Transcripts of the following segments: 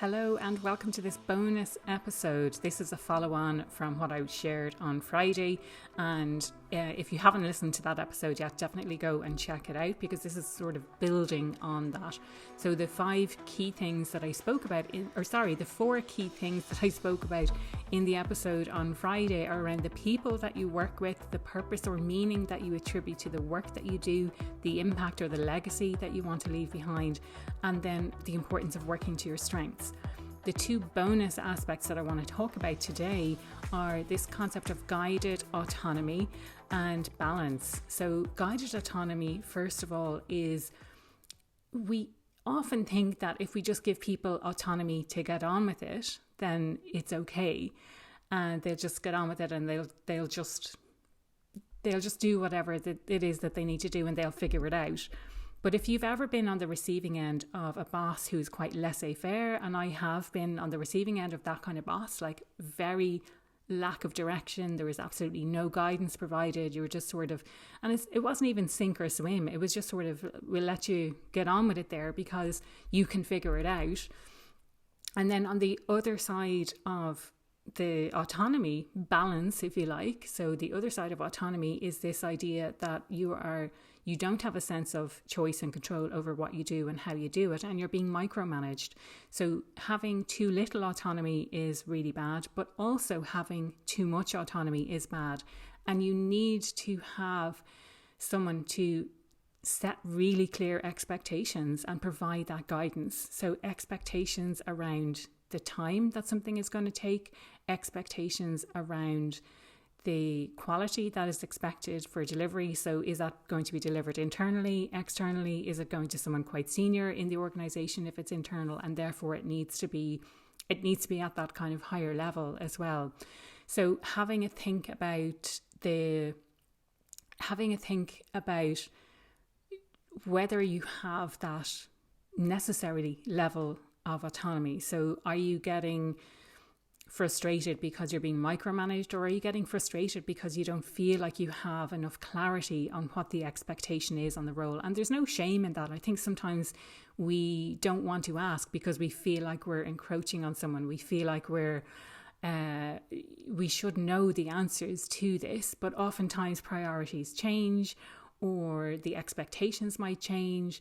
Hello and welcome to this bonus episode. This is a follow-on from what I shared on Friday, and if you haven't listened to that episode yet, definitely go and check it out because this is sort of building on that. So the 4 key things that I spoke about in the episode on Friday are around the people that you work with, the purpose or meaning that you attribute to the work that you do, the impact or the legacy that you want to leave behind, and then the importance of working to your strengths. The 2 bonus aspects that I want to talk about today are this concept of guided autonomy and balance. So guided autonomy, first of all, is we often think that if we just give people autonomy to get on with it, then it's okay. And they'll just get on with it and they'll just do whatever it is that they need to do and they'll figure it out. But if you've ever been on the receiving end of a boss who's quite laissez-faire, and I have been on the receiving end of that kind of boss, like very lack of direction, there was absolutely no guidance provided, you were just sort of, and it wasn't even sink or swim, it was just sort of, we'll let you get on with it there because you can figure it out. And then on the other side of the autonomy balance, if you like, so the other side of autonomy is this idea that you don't have a sense of choice and control over what you do and how you do it, and you're being micromanaged. So having too little autonomy is really bad, but also having too much autonomy is bad. And you need to have someone to set really clear expectations and provide that guidance. So expectations around the time that something is going to take, expectations around the quality that is expected for delivery. So is that going to be delivered internally, externally? Is it going to someone quite senior in the organization if it's internal? And therefore it needs to be at that kind of higher level as well. So having a think about whether you have that necessary level of autonomy. So are you getting frustrated because you're being micromanaged, or are you getting frustrated because you don't feel like you have enough clarity on what the expectation is on the role? And there's no shame in that. I think sometimes we don't want to ask because we feel like we're encroaching on someone. We feel like we should know the answers to this, but oftentimes priorities change, or the expectations might change,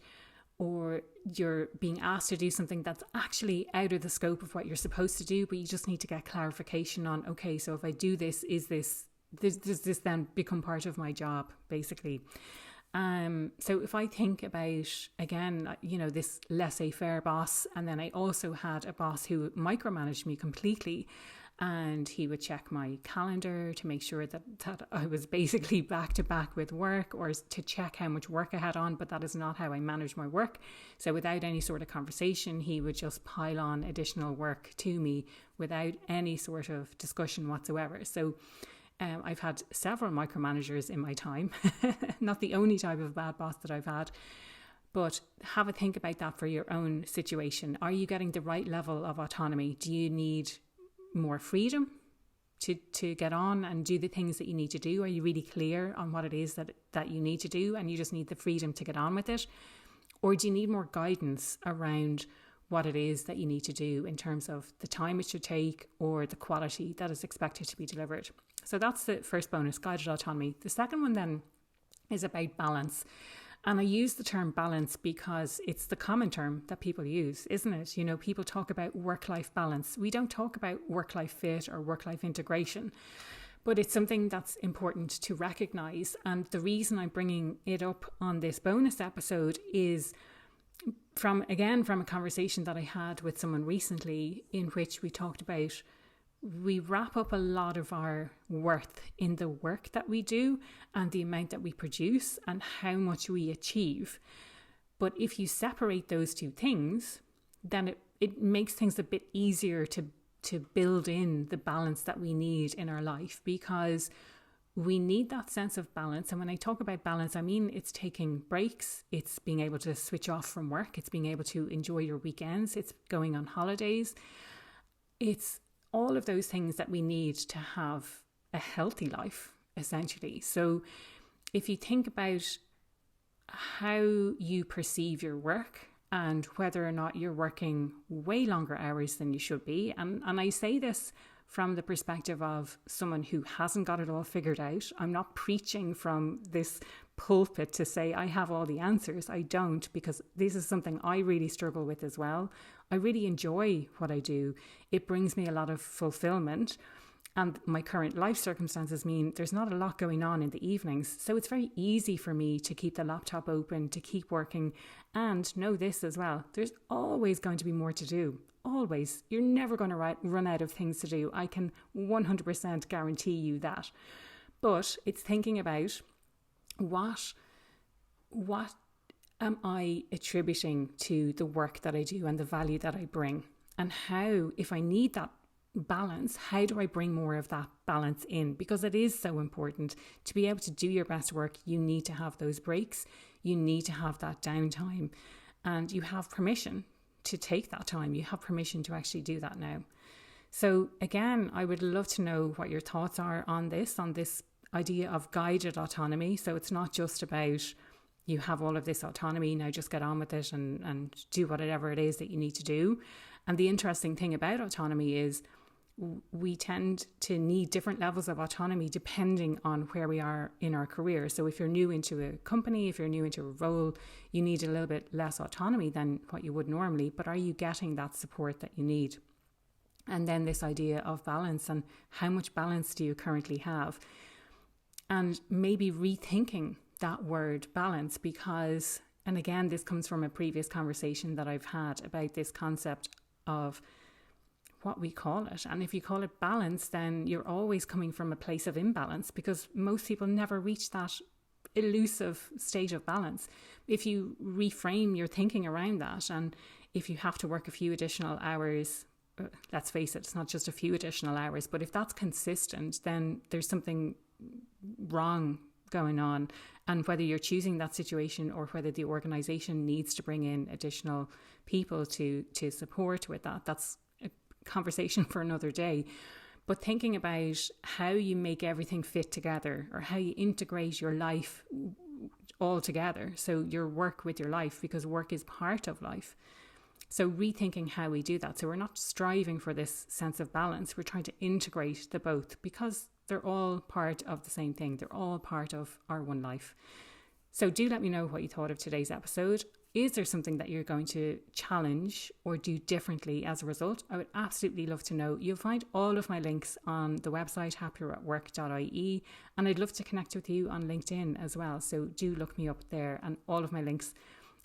or you're being asked to do something that's actually out of the scope of what you're supposed to do, but you just need to get clarification on, okay, so if I do this, does this then become part of my job, basically? So if I think about, again, this laissez-faire boss, and then I also had a boss who micromanaged me completely, and he would check my calendar to make sure that I was basically back to back with work, or to check how much work I had on, but that is not how I manage my work. So without any sort of conversation, he would just pile on additional work to me without any sort of discussion whatsoever. So I've had several micromanagers in my time, not the only type of bad boss that I've had. But have a think about that for your own situation. Are you getting the right level of autonomy? Do you need more freedom to get on and do the things that you need to do? Are you really clear on what it is that you need to do, and you just need the freedom to get on with it? Or do you need more guidance around what it is that you need to do in terms of the time it should take or the quality that is expected to be delivered? So that's the first bonus, guided autonomy. The second one then is about balance. And I use the term balance because it's the common term that people use, isn't it? People talk about work-life balance. We don't talk about work-life fit or work-life integration, but it's something that's important to recognize. And the reason I'm bringing it up on this bonus episode is from a conversation that I had with someone recently, in which we talked about, we wrap up a lot of our worth in the work that we do and the amount that we produce and how much we achieve. But if you separate those two things, then it makes things a bit easier to build in the balance that we need in our life, because we need that sense of balance. And when I talk about balance, I mean it's taking breaks, it's being able to switch off from work, it's being able to enjoy your weekends, it's going on holidays, it's all of those things that we need to have a healthy life, essentially. So if you think about how you perceive your work and whether or not you're working way longer hours than you should be. And I say this from the perspective of someone who hasn't got it all figured out. I'm not preaching from this pulpit to say I have all the answers. I don't, because this is something I really struggle with as well. I really enjoy what I do. It brings me a lot of fulfillment. And my current life circumstances mean there's not a lot going on in the evenings. So it's very easy for me to keep the laptop open, to keep working, and know this as well. There's always going to be more to do. Always. You're never going to run out of things to do. I can 100% guarantee you that. But it's thinking about what am I attributing to the work that I do and the value that I bring? And how, if I need that balance, how do I bring more of that balance in? Because it is so important to be able to do your best work. You need to have those breaks. You need to have that downtime, and you have permission to take that time. You have permission to actually do that now. So again, I would love to know what your thoughts are on this idea of guided autonomy. So it's not just about you have all of this autonomy, now just get on with it and do whatever it is that you need to do. And the interesting thing about autonomy is we tend to need different levels of autonomy depending on where we are in our career. So if you're new into a company, if you're new into a role, you need a little bit less autonomy than what you would normally, but are you getting that support that you need? And then this idea of balance, and how much balance do you currently have? And maybe rethinking that word balance, because, and again, this comes from a previous conversation that I've had about this concept of what we call it. And if you call it balance, then you're always coming from a place of imbalance, because most people never reach that elusive state of balance. If you reframe your thinking around that, and if you have to work a few additional hours, let's face it, it's not just a few additional hours, but if that's consistent, then there's something wrong going on. And whether you're choosing that situation or whether the organization needs to bring in additional people to support with that, that's a conversation for another day. But thinking about how you make everything fit together, or how you integrate your life all together. So your work with your life, because work is part of life. So rethinking how we do that. So we're not striving for this sense of balance. We're trying to integrate the both, because they're all part of the same thing. They're all part of our one life. So do let me know what you thought of today's episode. Is there something that you're going to challenge or do differently as a result? I would absolutely love to know. You'll find all of my links on the website happinessatwork.ie, and I'd love to connect with you on LinkedIn as well. So do look me up there, and all of my links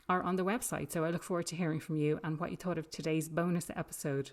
are on the website. So I look forward to hearing from you and what you thought of today's bonus episode.